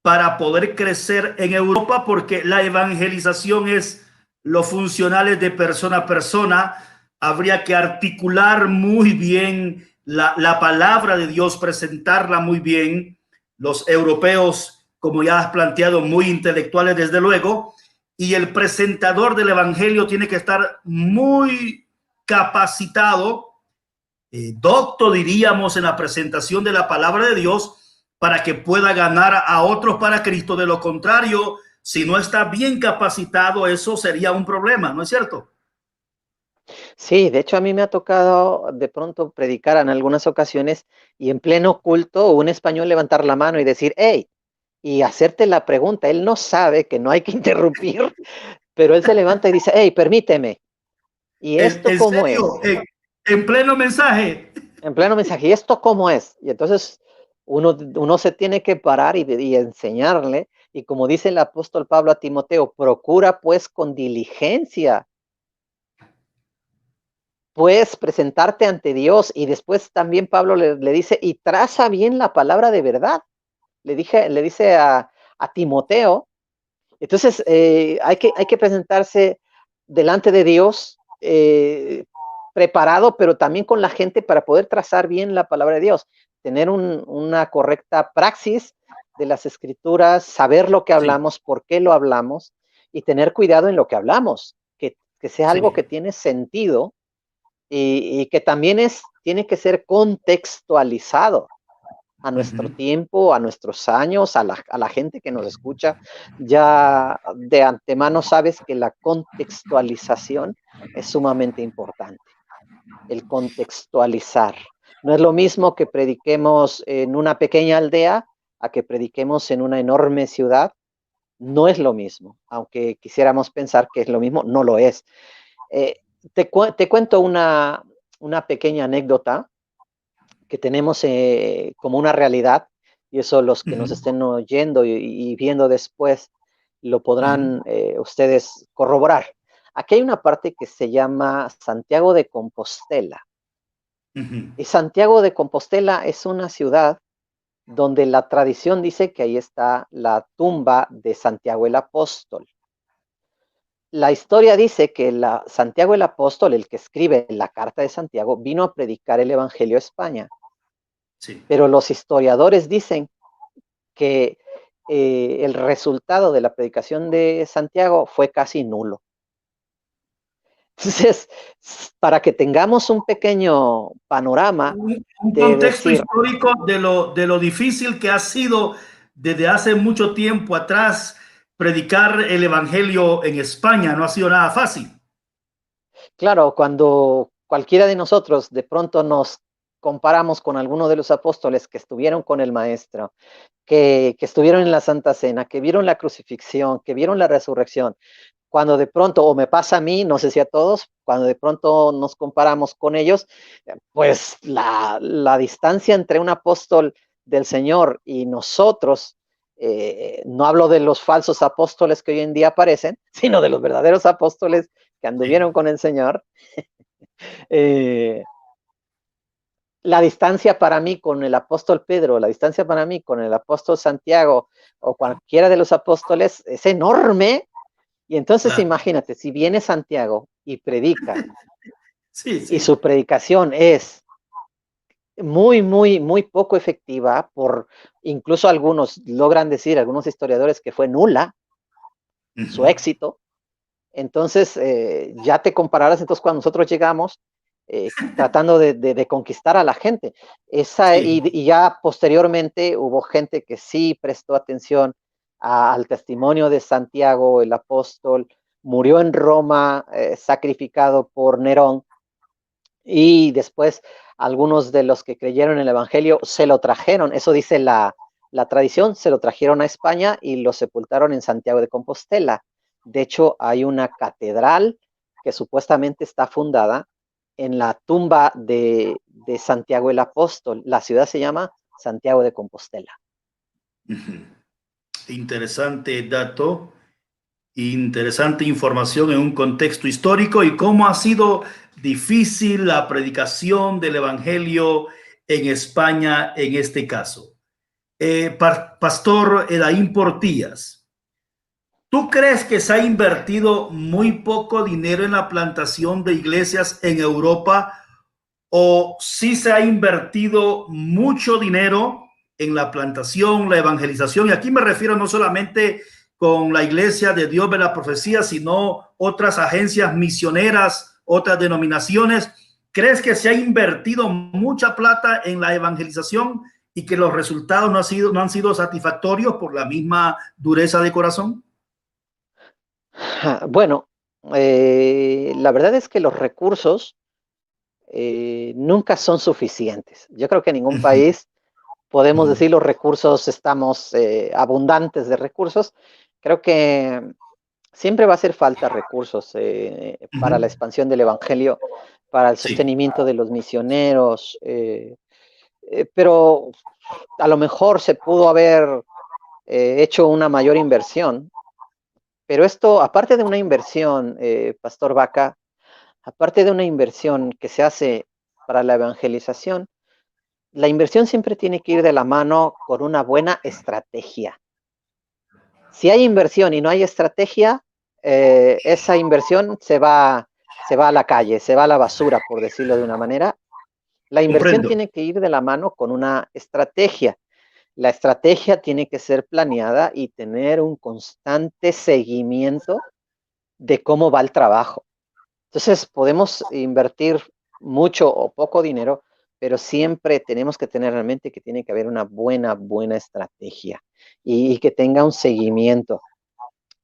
para poder crecer en Europa, porque la evangelización es los funcionales de persona a persona. Habría que articular muy bien la palabra de Dios, presentarla muy bien. Los europeos, como ya has planteado, muy intelectuales desde luego, y el presentador del evangelio tiene que estar muy capacitado, docto diríamos, en la presentación de la palabra de Dios para que pueda ganar a otros para Cristo. De lo contrario, si no está bien capacitado, eso sería un problema, ¿no es cierto? Sí, de hecho a mí me ha tocado de pronto predicar en algunas ocasiones y en pleno culto un español levantar la mano y decir, hey, y hacerte la pregunta. Él no sabe que no hay que interrumpir, pero él se levanta y dice, hey, permíteme. ¿Y esto En cómo serio, es? en pleno mensaje. En pleno mensaje, ¿y esto cómo es? Y entonces uno se tiene que parar y enseñarle. Y como dice el apóstol Pablo a Timoteo, procura pues con diligencia puedes presentarte ante Dios y después también Pablo le dice, y traza bien la palabra de verdad. Le dice a Timoteo. Entonces, hay que presentarse delante de Dios preparado, pero también con la gente para poder trazar bien la palabra de Dios, tener una correcta praxis de las escrituras, saber lo que Sí, hablamos, por qué lo hablamos y tener cuidado en lo que hablamos, que sea algo sí, que tiene sentido y que también tiene que ser contextualizado. a nuestro tiempo, a nuestros años, a la gente que nos escucha. Ya de antemano sabes que la contextualización es sumamente importante. El contextualizar. No es lo mismo que prediquemos en una pequeña aldea a que prediquemos en una enorme ciudad. No es lo mismo, aunque quisiéramos pensar que es lo mismo, no lo es. Eh, te cuento una pequeña anécdota que tenemos como una realidad, y eso los que nos estén oyendo y viendo después lo podrán ustedes corroborar. Aquí hay una parte que se llama Santiago de Compostela. Y Santiago de Compostela es una ciudad donde la tradición dice que ahí está la tumba de Santiago el Apóstol. La historia dice que Santiago el Apóstol, el que escribe la carta de Santiago, vino a predicar el Evangelio a España. Sí. Pero los historiadores dicen que el resultado de la predicación de Santiago fue casi nulo. Entonces, para que tengamos un pequeño panorama Un de contexto decir, histórico de lo difícil que ha sido desde hace mucho tiempo atrás predicar el evangelio en España. No ha sido nada fácil. claro, cuando cualquiera de nosotros de pronto nos comparamos con alguno de los apóstoles que estuvieron con el maestro, que estuvieron en la Santa Cena, que vieron la crucifixión, que vieron la resurrección, cuando de pronto, o me pasa a mí, no sé si a todos, cuando de pronto nos comparamos con ellos, pues la distancia entre un apóstol del Señor y nosotros, no hablo de los falsos apóstoles que hoy en día aparecen, sino de los verdaderos apóstoles que anduvieron con el Señor. La distancia para mí con el apóstol Pedro, la distancia para mí con el apóstol Santiago o cualquiera de los apóstoles es enorme. Y entonces imagínate, si viene Santiago y predica, y su predicación es muy poco efectiva, incluso algunos logran decir, algunos historiadores, que fue nula su éxito, entonces ya te compararás entonces cuando nosotros llegamos tratando de conquistar a la gente. Y ya posteriormente hubo gente que sí prestó atención al testimonio de Santiago, el apóstol, murió en Roma, sacrificado por Nerón, y después algunos de los que creyeron en el Evangelio se lo trajeron, eso dice la tradición, se lo trajeron a España y lo sepultaron en Santiago de Compostela. De hecho, hay una catedral que supuestamente está fundada en la tumba de Santiago el Apóstol. La ciudad se llama Santiago de Compostela. Interesante dato, interesante información en un contexto histórico y cómo ha sido difícil la predicación del evangelio en España en este caso. Pastor Edaín Portillas, ¿tú crees que se ha invertido muy poco dinero en la plantación de iglesias en Europa o sí se ha invertido mucho dinero en la plantación, la evangelización? Y aquí me refiero no solamente con la Iglesia de Dios de la Profecía, sino otras agencias misioneras, otras denominaciones. ¿Crees que se ha invertido mucha plata en la evangelización y que los resultados no han sido satisfactorios por la misma dureza de corazón? Bueno, la verdad es que los recursos nunca son suficientes. Yo creo que en ningún país podemos decir los recursos, estamos abundantes de recursos. Creo que siempre va a hacer falta recursos para la expansión del evangelio, para el sostenimiento de los misioneros, pero a lo mejor se pudo haber hecho una mayor inversión. Pero esto, aparte de una inversión, Pastor Vaca, aparte de una inversión que se hace para la evangelización, la inversión siempre tiene que ir de la mano con una buena estrategia. Si hay inversión y no hay estrategia, esa inversión se va a la calle, se va a la basura, por decirlo de una manera. La inversión tiene que ir de la mano con una estrategia. La estrategia tiene que ser planeada y tener un constante seguimiento de cómo va el trabajo. Entonces, podemos invertir mucho o poco dinero, pero siempre tenemos que tener en mente que tiene que haber una buena estrategia y que tenga un seguimiento.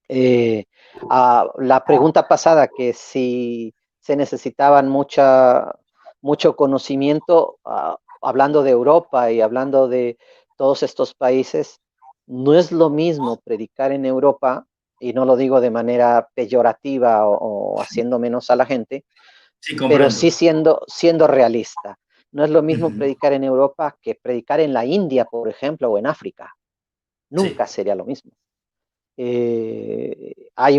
La pregunta pasada, que si se necesitaban mucho conocimiento, hablando de Europa y hablando de todos estos países, no es lo mismo predicar en Europa, y no lo digo de manera peyorativa o haciendo menos a la gente, Sí, pero sí comprendo. siendo realista. No es lo mismo Ujú. predicar en Europa que predicar en la India, por ejemplo, o en África. Nunca Sí, sería lo mismo. Hay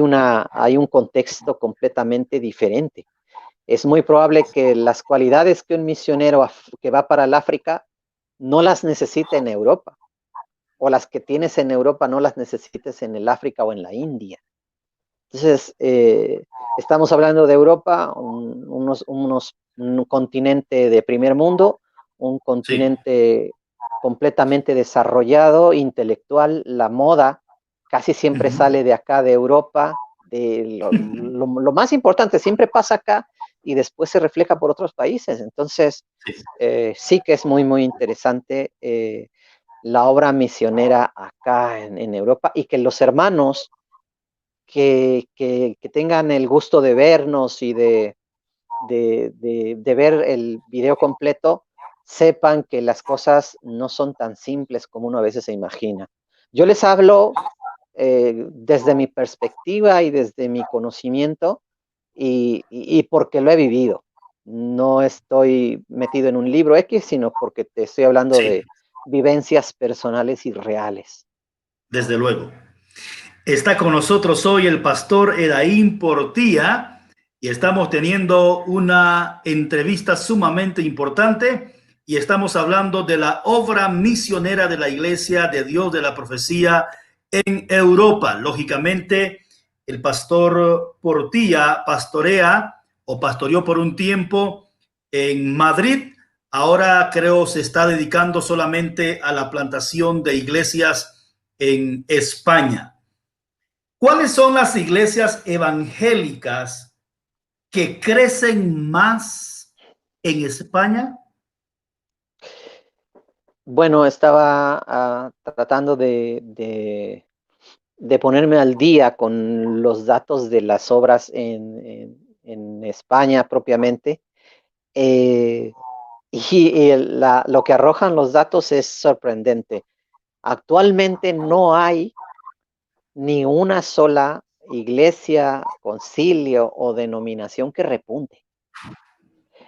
un contexto completamente diferente. Es muy probable que las cualidades que un misionero que va para el África no las necesite en Europa, o las que tienes en Europa no las necesites en el África o en la India. Entonces, estamos hablando de Europa, un continente de primer mundo, un sí. continente completamente desarrollado, intelectual. La moda casi siempre Ujú. sale de acá, de Europa. Lo más importante siempre pasa acá y después se refleja por otros países. Entonces, Sí. sí que es muy interesante la obra misionera acá en Europa, y que los hermanos que tengan el gusto de vernos y de ver el video completo, sepan que las cosas no son tan simples como uno a veces se imagina. Yo les hablo desde mi perspectiva y desde mi conocimiento, y porque lo he vivido. No estoy metido en un libro X, sino porque te estoy hablando Sí, de vivencias personales y reales. desde luego. Está con nosotros hoy el pastor Edaín Portía y estamos teniendo una entrevista sumamente importante y estamos hablando de la obra misionera de la Iglesia de Dios de la Profecía en Europa. Lógicamente, el pastor Portía pastorea o pastoreó por un tiempo en Madrid. Ahora creo se está dedicando solamente a la plantación de iglesias en España. ¿Cuáles son las iglesias evangélicas que crecen más en España? Bueno, estaba tratando de ponerme al día con los datos de las obras en España propiamente. eh, lo que arrojan los datos es sorprendente. Actualmente no hay ni una sola iglesia, concilio o denominación que repunte.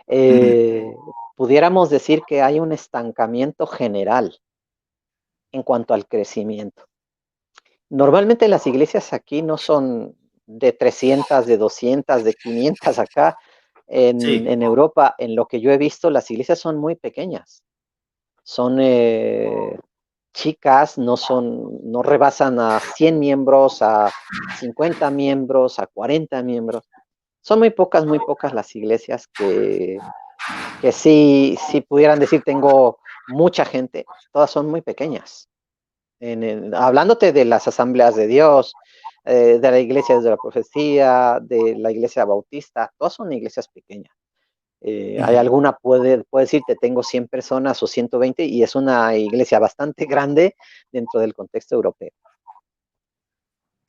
Eh, Pudiéramos decir que hay un estancamiento general en cuanto al crecimiento. Normalmente las iglesias aquí no son de 300, de 200, de 500 acá. Sí. En Europa, en lo que yo he visto, las iglesias son muy pequeñas. Son chicas, no rebasan a 100 miembros, a 50 miembros, a 40 miembros. Son muy pocas las iglesias que sí pudieran decir tengo mucha gente. Todas son muy pequeñas. Hablándote de las asambleas de Dios, de la iglesia de la profecía, de la iglesia bautista, todas son iglesias pequeñas. Hay Ujú. alguna puede decirte tengo 100 personas o 120, y es una iglesia bastante grande dentro del contexto europeo.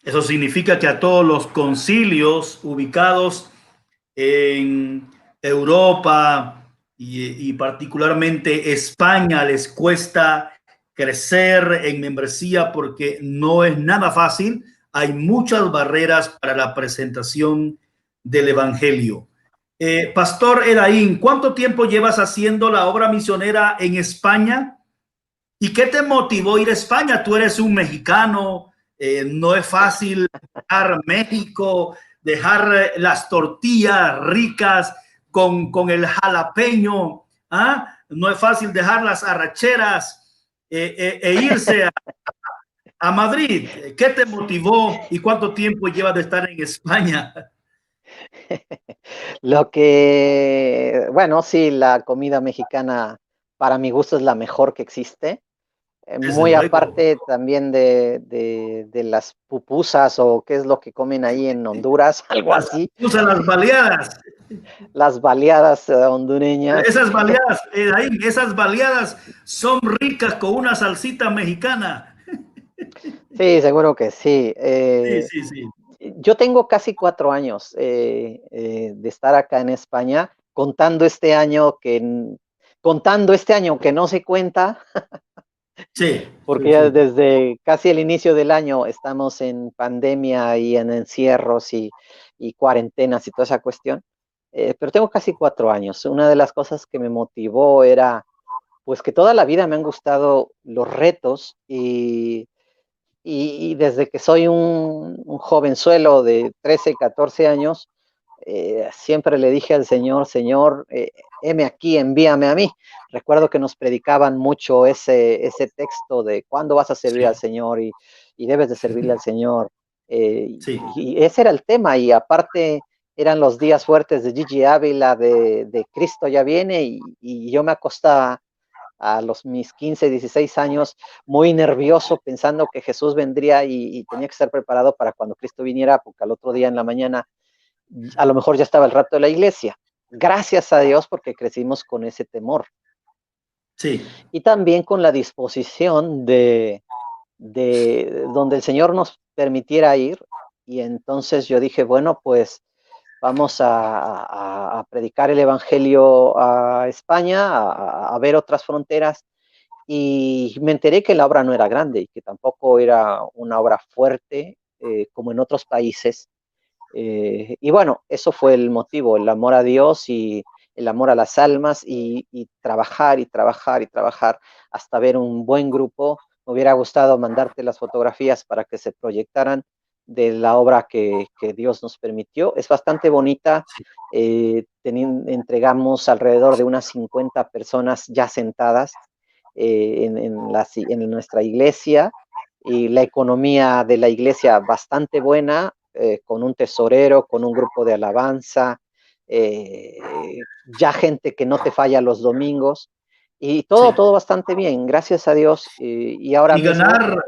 Eso significa que a todos los concilios ubicados en Europa y particularmente España les cuesta crecer en membresía porque no es nada fácil. Hay muchas barreras para la presentación del Evangelio. Pastor Edaín, ¿cuánto tiempo llevas haciendo la obra misionera en España? ¿Y qué te motivó a ir a España? Tú eres un mexicano, no es fácil dejar México, dejar las tortillas ricas con el jalapeño, ¿ah? No es fácil dejar las arracheras e irse a Madrid. ¿Qué te motivó y cuánto tiempo llevas de estar en España? Bueno, sí, la comida mexicana para mi gusto es la mejor que existe. Desde Muy luego. aparte también de las pupusas, o qué es lo que comen ahí en Honduras, algo Las así. pupusas, las baleadas. las baleadas hondureñas. Esas baleadas son ricas con una salsita mexicana. Sí, seguro que sí. Sí, sí, sí. Yo tengo casi 4 años de estar acá en España, contando este año que no se cuenta, Sí, porque sí, ya sí. desde casi el inicio del año estamos en pandemia y en encierros y cuarentenas y toda esa cuestión. Pero tengo casi 4 años. Una de las cosas que me motivó era, pues que toda la vida me han gustado los retos y desde que soy un jovenzuelo de 13, 14 años, siempre le dije al Señor, Señor, heme aquí, envíame a mí. Recuerdo que nos predicaban mucho ese texto de cuándo vas a servir al Sí, Señor y debes de servirle al Señor. sí. Y ese era el tema, y aparte eran los días fuertes de Gigi Ávila, de Cristo ya viene, y yo me acostaba a mis 15, 16 años, muy nervioso, pensando que Jesús vendría y tenía que estar preparado para cuando Cristo viniera, porque al otro día en la mañana a lo mejor ya estaba el rato de la iglesia. Gracias a Dios porque crecimos con ese temor Sí. y también con la disposición de donde el Señor nos permitiera ir. Y entonces yo dije, bueno, pues vamos a predicar el Evangelio a España, a ver otras fronteras. Y me enteré que la obra no era grande y que tampoco era una obra fuerte como en otros países. Y bueno, eso fue el motivo, el amor a Dios y el amor a las almas y trabajar y trabajar y trabajar hasta ver un buen grupo. Me hubiera gustado mandarte las fotografías para que se proyectaran de la obra que Dios nos permitió. Es bastante bonita. Entregamos alrededor de unas 50 personas ya sentadas en nuestra iglesia, y la economía de la iglesia bastante buena, con un tesorero, con un grupo de alabanza, ya gente que no te falla los domingos, y todo, Sí. todo bastante bien, gracias a Dios. Y ahora Y mismo, ganar,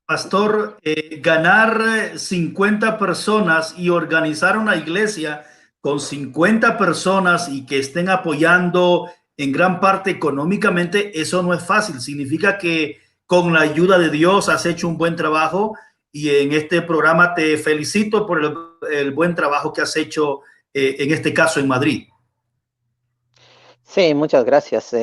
pastor, ganar 50 personas y organizar una iglesia con 50 personas y que estén apoyando en gran parte económicamente, eso no es fácil. Significa que con la ayuda de Dios has hecho un buen trabajo y en este programa te felicito por el buen trabajo que has hecho en este caso en Madrid. sí, muchas gracias.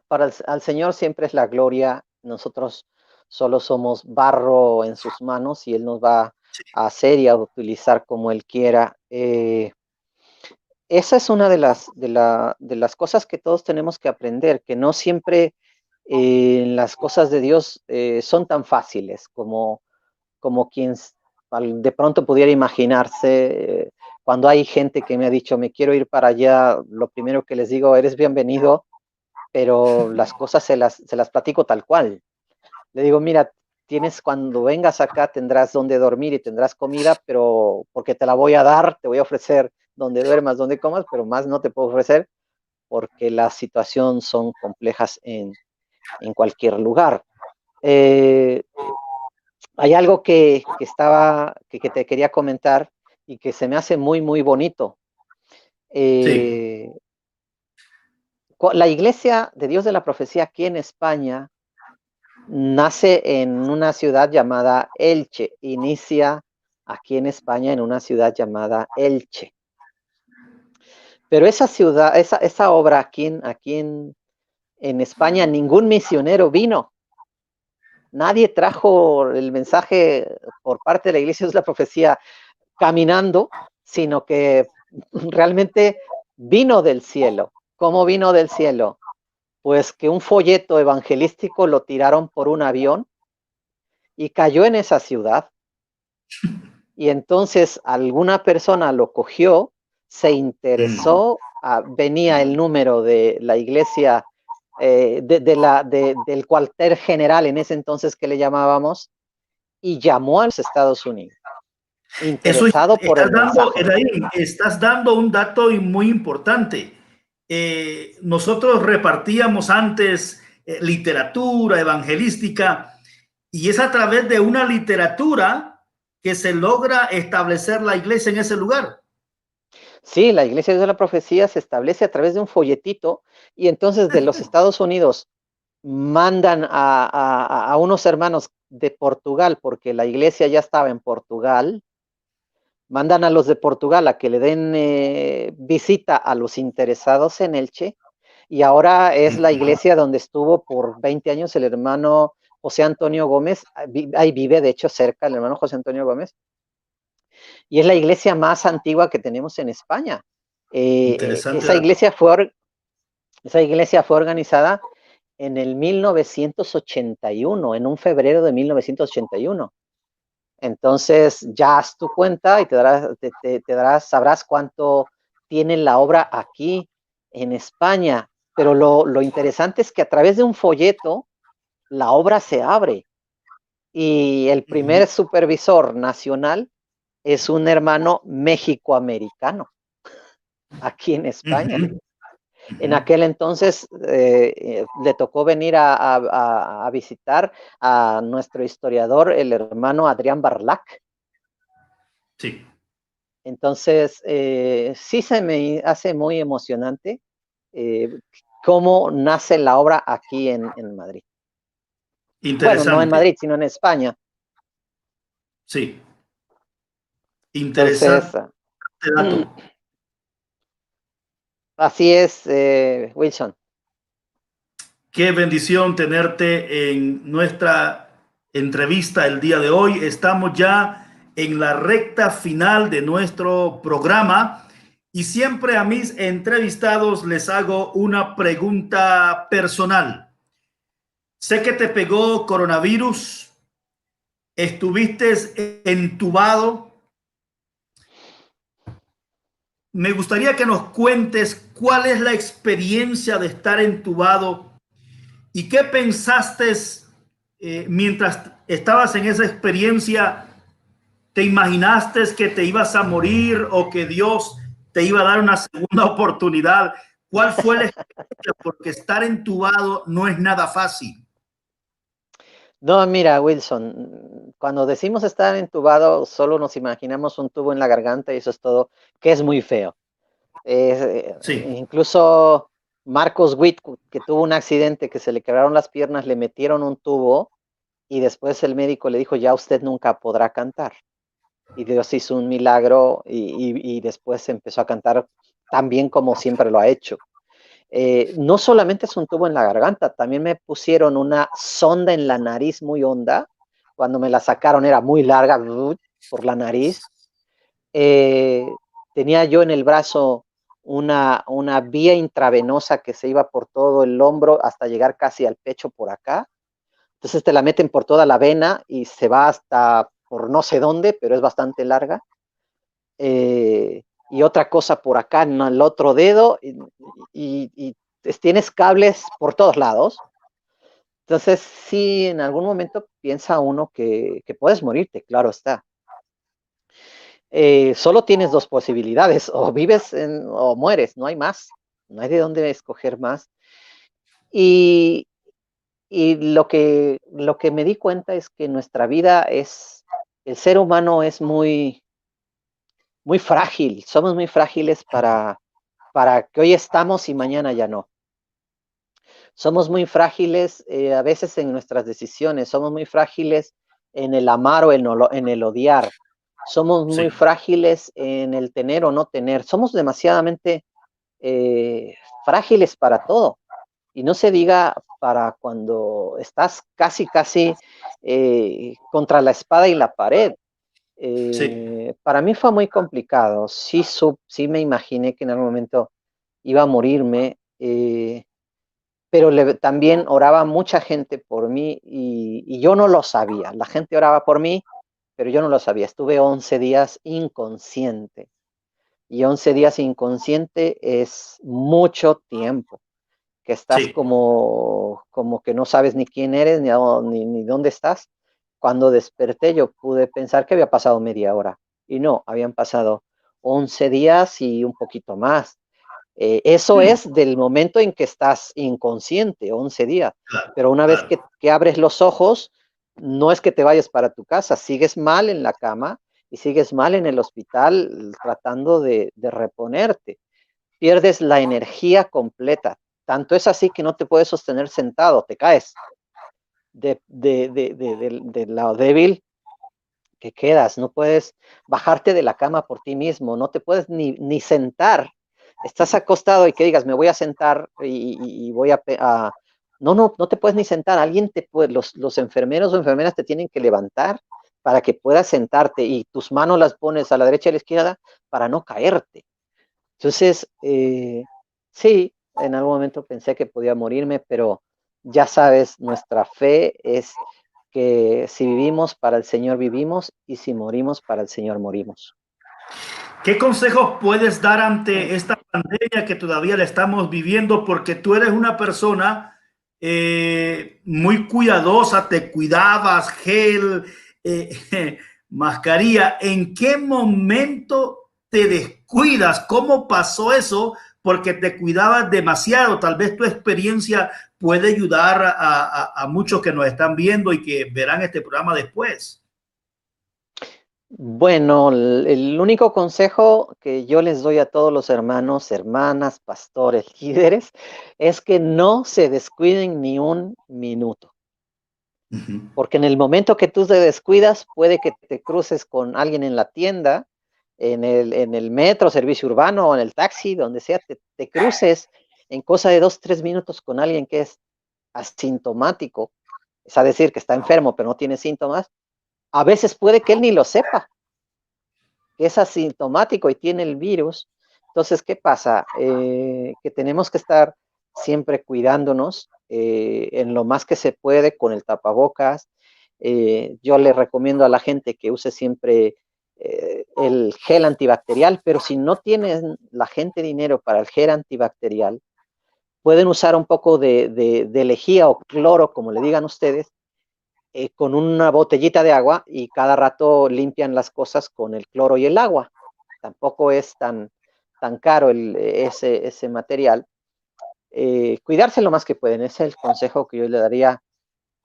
Para al Señor siempre es la gloria. Nosotros solo somos barro en sus manos y Él nos va a hacer y a utilizar como Él quiera. Esa es una de las cosas que todos tenemos que aprender, que no siempre las cosas de Dios son tan fáciles como quien de pronto pudiera imaginarse. Cuando hay gente que me ha dicho, me quiero ir para allá, lo primero que les digo, eres bienvenido, pero las cosas se las platico tal cual. Le digo, mira, cuando vengas acá tendrás donde dormir y tendrás comida, pero porque te la voy a dar, te voy a ofrecer donde duermas, donde comas, pero más no te puedo ofrecer porque las situaciones son complejas en cualquier lugar. Eh, Hay algo que te quería comentar y que se me hace muy, muy bonito. Sí, Eh, la Iglesia de Dios de la Profecía aquí en España nace en una ciudad llamada Elche, inicia aquí en España en una ciudad llamada Elche. Pero esa ciudad, esa obra en España, ningún misionero vino. Nadie trajo el mensaje por parte de la Iglesia de la Profecía caminando, sino que realmente vino del cielo. ¿Cómo vino del cielo? Pues que un folleto evangelístico lo tiraron por un avión y cayó en esa ciudad. Y entonces alguna persona lo cogió, se interesó, venía el número de la iglesia, del cuartel general en ese entonces que le llamábamos, y llamó a los Estados Unidos, eso interesado por el estás dando, mensaje. Elaine, estás dando un dato muy importante. Nosotros repartíamos antes literatura evangelística y es a través de una literatura que se logra establecer la iglesia en ese lugar. Sí, la Iglesia de la Profecía se establece a través de un folletito y entonces de los Estados Unidos mandan a unos hermanos de Portugal, porque la iglesia ya estaba en Portugal, mandan a los de Portugal a que le den visita a los interesados en Elche, y ahora es la iglesia donde estuvo por 20 años el hermano José Antonio Gómez, ahí vive de hecho cerca el hermano José Antonio Gómez, y es la iglesia más antigua que tenemos en España. Interesante Esa dato. esa iglesia fue organizada en el 1981, en un febrero de 1981. Entonces ya haz tu cuenta y sabrás cuánto tiene la obra aquí en España. Pero lo interesante es que a través de un folleto la obra se abre y el primer supervisor nacional es un hermano mexicoamericano aquí en España. En aquel entonces le tocó venir a visitar a nuestro historiador, el hermano Adrián Barlac. Sí. Entonces, sí se me hace muy emocionante eh, cómo nace la obra aquí en Madrid. Bueno, no en Interesante. Madrid, sino en España. Sí. Entonces, Interesante dato. así es, Wilson. Qué bendición tenerte en nuestra entrevista el día de hoy. Estamos ya en la recta final de nuestro programa y siempre a mis entrevistados les hago una pregunta personal. Sé que te pegó coronavirus, estuviste entubado. Me gustaría que nos cuentes cuál es la experiencia de estar entubado. ¿Y qué pensaste mientras estabas en esa experiencia? ¿Te imaginaste que te ibas a morir o que Dios te iba a dar una segunda oportunidad? ¿Cuál fue la experiencia? Porque estar entubado no es nada fácil. No, mira, Wilson, cuando decimos estar entubado, solo nos imaginamos un tubo en la garganta y eso es todo, que es muy feo. Sí, Incluso Marcos Witt, que tuvo un accidente, que se le quebraron las piernas, le metieron un tubo y después el médico le dijo, ya usted nunca podrá cantar. Y Dios hizo un milagro y después empezó a cantar tan bien como siempre lo ha hecho. No solamente es un tubo en la garganta, también me pusieron una sonda en la nariz muy honda. Cuando me la sacaron era muy larga por la nariz. Tenía yo en el brazo una vía intravenosa que se iba por todo el hombro hasta llegar casi al pecho por acá. Entonces te la meten por toda la vena y se va hasta por no sé dónde, pero es bastante larga. Y otra cosa por acá en el otro dedo y tienes cables por todos lados. Entonces sí, en algún momento piensa uno que puedes morirte, claro está. Solo tienes dos posibilidades, o vives o mueres, no hay más, no hay de dónde escoger más. Y, y lo que me di cuenta es que nuestra vida el ser humano es muy frágil, somos muy frágiles para que hoy estamos y mañana ya no. Somos muy frágiles a veces en nuestras decisiones, somos muy frágiles en el amar o en el odiar, somos muy sí, frágiles en el tener o no tener, somos demasiadamente frágiles para todo. Y no se diga para cuando estás casi contra la espada y la pared. sí. Para mí fue muy complicado. Sí me imaginé que en algún momento iba a morirme, pero también oraba mucha gente por mí y yo no lo sabía. La gente oraba por mí, pero yo no lo sabía. Estuve 11 días inconsciente y 11 días inconsciente es mucho tiempo, que estás Sí, como que no sabes ni quién eres ni dónde estás. Cuando desperté yo pude pensar que había pasado media hora y no, habían pasado 11 días y un poquito más. Eso es del momento en que estás inconsciente, 11 días. claro, Pero una vez claro. que abres los ojos, no es que te vayas para tu casa, sigues mal en la cama y sigues mal en el hospital tratando de reponerte. Pierdes la energía completa. Tanto es así que no te puedes sostener sentado, te caes de lo débil que quedas, no puedes bajarte de la cama por ti mismo, no te puedes ni sentar. Estás acostado y que digas, me voy a sentar y voy a no te puedes ni sentar. Alguien te puede, los enfermeros o enfermeras te tienen que levantar para que puedas sentarte y tus manos las pones a la derecha y a la izquierda para no caerte. Entonces, sí, en algún momento pensé que podía morirme, pero ya sabes, nuestra fe es que si vivimos para el Señor vivimos y si morimos para el Señor morimos. ¿Qué consejos puedes dar ante esta pandemia que todavía la estamos viviendo? Porque tú eres una persona muy cuidadosa, te cuidabas, gel, mascarilla. ¿En qué momento te descuidas? ¿Cómo pasó eso? Porque te cuidabas demasiado. Tal vez tu experiencia puede ayudar a muchos que nos están viendo y que verán este programa después. Bueno, el único consejo que yo les doy a todos los hermanos, hermanas, pastores, líderes, es que no se descuiden ni un minuto. Porque en el momento que tú te descuidas, puede que te cruces con alguien en la tienda, en el metro, servicio urbano, o en el taxi, donde sea, te cruces en cosa de 2, 3 minutos con alguien que es asintomático, es a decir, que está enfermo pero no tiene síntomas. A veces puede que él ni lo sepa, que es asintomático y tiene el virus. Entonces, ¿qué pasa? Que tenemos que estar siempre cuidándonos en lo más que se puede con el tapabocas. Yo le recomiendo a la gente que use siempre el gel antibacterial, pero si no tienen la gente dinero para el gel antibacterial, pueden usar un poco de lejía o cloro, como le digan ustedes, con una botellita de agua y cada rato limpian las cosas con el cloro y el agua. Tampoco es tan caro ese material. Cuidarse lo más que pueden, ese es el consejo que yo le daría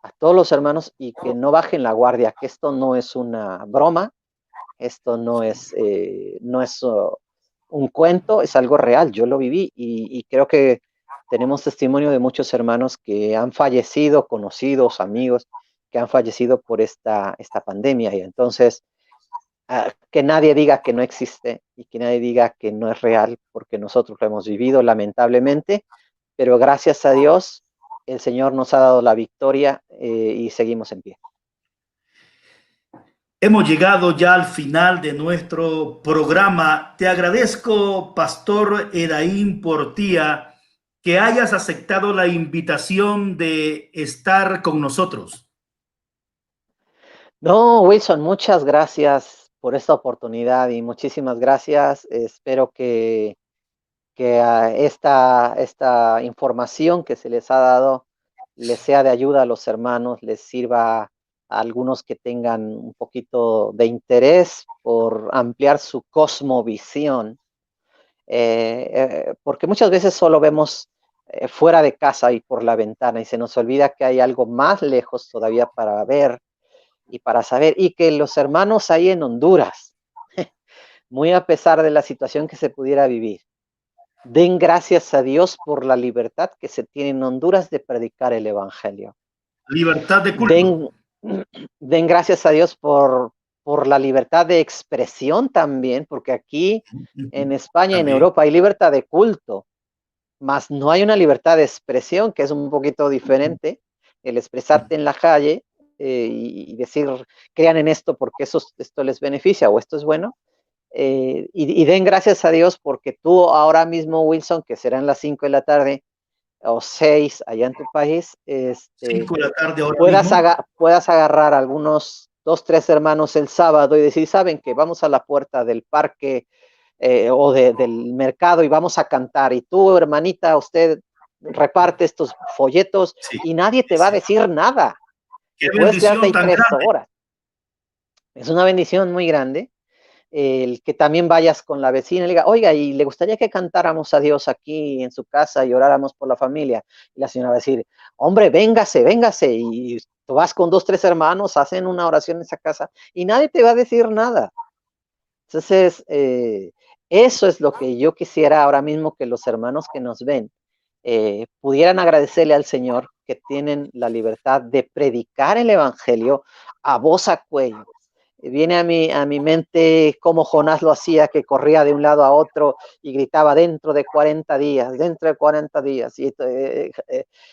a todos los hermanos y que no bajen la guardia, que esto no es una broma, esto no es un cuento, es algo real, yo lo viví y creo que tenemos testimonio de muchos hermanos que han fallecido, conocidos, amigos, que han fallecido por esta pandemia. Y entonces, que nadie diga que no existe y que nadie diga que no es real, porque nosotros lo hemos vivido lamentablemente, pero gracias a Dios, el Señor nos ha dado la victoria y seguimos en pie. Hemos llegado ya al final de nuestro programa. Te agradezco, Pastor Edaín Portía, que hayas aceptado la invitación de estar con nosotros. No, Wilson, muchas gracias por esta oportunidad y muchísimas gracias. Espero que esta información que se les ha dado les sea de ayuda a los hermanos, les sirva a algunos que tengan un poquito de interés por ampliar su cosmovisión, porque muchas veces solo vemos fuera de casa y por la ventana y se nos olvida que hay algo más lejos todavía para ver y para saber, y que los hermanos ahí en Honduras, muy a pesar de la situación que se pudiera vivir, den gracias a Dios por la libertad que se tiene en Honduras de predicar el evangelio. Libertad de culto. Den gracias a Dios por la libertad de expresión también, porque aquí en España y en Europa hay libertad de culto, mas no hay una libertad de expresión, que es un poquito diferente, el expresarte en la calle y decir, crean en esto porque esto les beneficia o esto es bueno. Y den gracias a Dios porque tú ahora mismo, Wilson, que serán las 5 de la tarde o 6 allá en tu país, 5 de la tarde ahora puedas, mismo. puedas agarrar algunos 2, 3 hermanos el sábado y decir, ¿saben qué? Vamos a la puerta del parque o del mercado y vamos a cantar. Y tú, hermanita, usted reparte estos folletos Sí, y nadie te va a sí. decir nada. Qué Y puedes quedarte bendición ahí tan 3 horas. Es una bendición muy grande. El que también vayas con la vecina y le diga, oiga, ¿y le gustaría que cantáramos a Dios aquí en su casa y oráramos por la familia? Y la señora va a decir, hombre, véngase, véngase. Y tú vas con 2, 3 hermanos, hacen una oración en esa casa y nadie te va a decir nada. Entonces, eso es lo que yo quisiera ahora mismo que los hermanos que nos ven pudieran agradecerle al Señor que tienen la libertad de predicar el Evangelio a voz a cuello. Viene a mi mente cómo Jonás lo hacía, que corría de un lado a otro y gritaba dentro de 40 días, dentro de 40 días. Y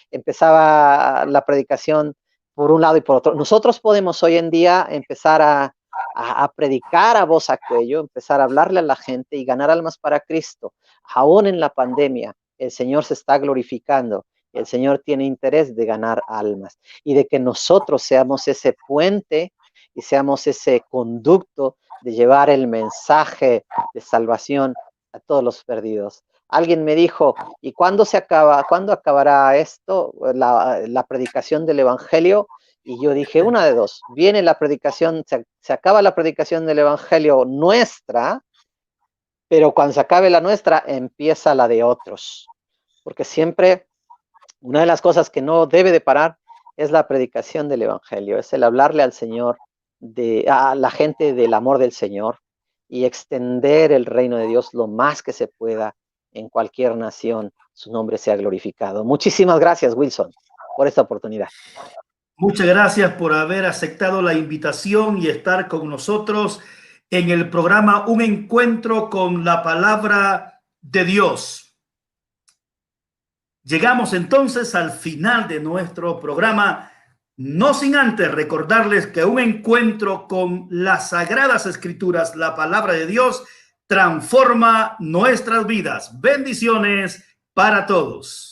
empezaba la predicación por un lado y por otro. Nosotros podemos hoy en día empezar a predicar a voz a cuello, empezar a hablarle a la gente y ganar almas para Cristo. Aún en la pandemia, el Señor se está glorificando. El Señor tiene interés de ganar almas y de que nosotros seamos ese puente y seamos ese conducto de llevar el mensaje de salvación a todos los perdidos. Alguien me dijo, ¿y cuándo se acaba? ¿Cuándo acabará esto? La predicación del Evangelio. Y yo dije, una de dos, viene la predicación, se acaba la predicación del Evangelio nuestra, pero cuando se acabe la nuestra, empieza la de otros. Porque siempre una de las cosas que no debe de parar es la predicación del Evangelio, es el hablarle al Señor, a la gente del amor del Señor y extender el reino de Dios lo más que se pueda en cualquier nación. Su nombre sea glorificado. Muchísimas gracias, Wilson, por esta oportunidad. Muchas gracias por haber aceptado la invitación y estar con nosotros en el programa Un Encuentro con la Palabra de Dios. Llegamos entonces al final de nuestro programa, no sin antes recordarles que un encuentro con las Sagradas Escrituras, la Palabra de Dios, transforma nuestras vidas. Bendiciones para todos.